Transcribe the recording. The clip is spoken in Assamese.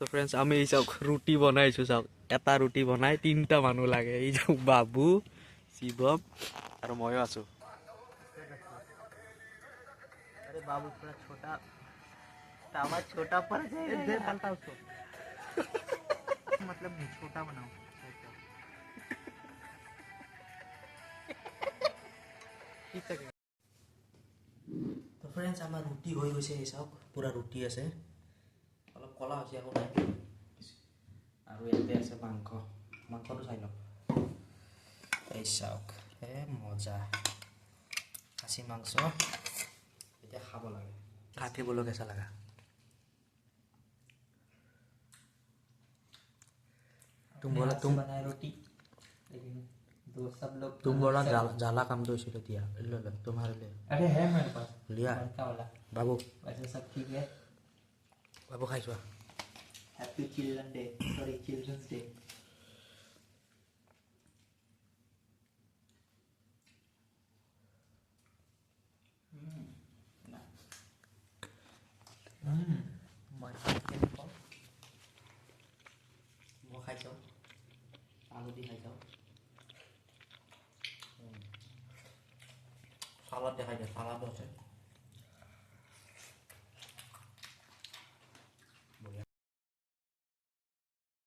তো ফ্ৰেন্ডস আমি এই চাওক ৰুটি বনাইছোঁ চাওক এটা ৰুটি বনাই তিনিটা মানুহ লাগে এই চাওক বাবু শিৱম আৰু ময়ো আছোঁ अरे बाबू थोड़ा छोटा टावा छोटा पड़ जाएगा दे पलटा उसको मतलब नहीं छोटा बनाओ তো ফ্ৰেণ্ডছ আমাৰ ৰুটি হৈ গৈছে এই চাওক পুৰা ৰুটি আছে অলপ কলা হৈছে আকৌ নাই আৰু ইয়াতে আছে মাংসটো চাই লওক এই চাওক হে মজা খাচী মাংস এতিয়া খাব লাগে কাটিবলৈ কেঁচা লগা तुम बनाए रोटी लेकिन दो सब लोग तुम बोला जाला काम तो इसी दिया ले ले तुम्हारे लिए अरे है मेरे पास लिया बड़का वाला बाबू वैसे सब ठीक है बाबू खाई छुआ happy children day sorry children's day মই খাই চাওঁ আলু দি খাই চাওঁ চালাড দেখাই দিয়া চালাডো আছে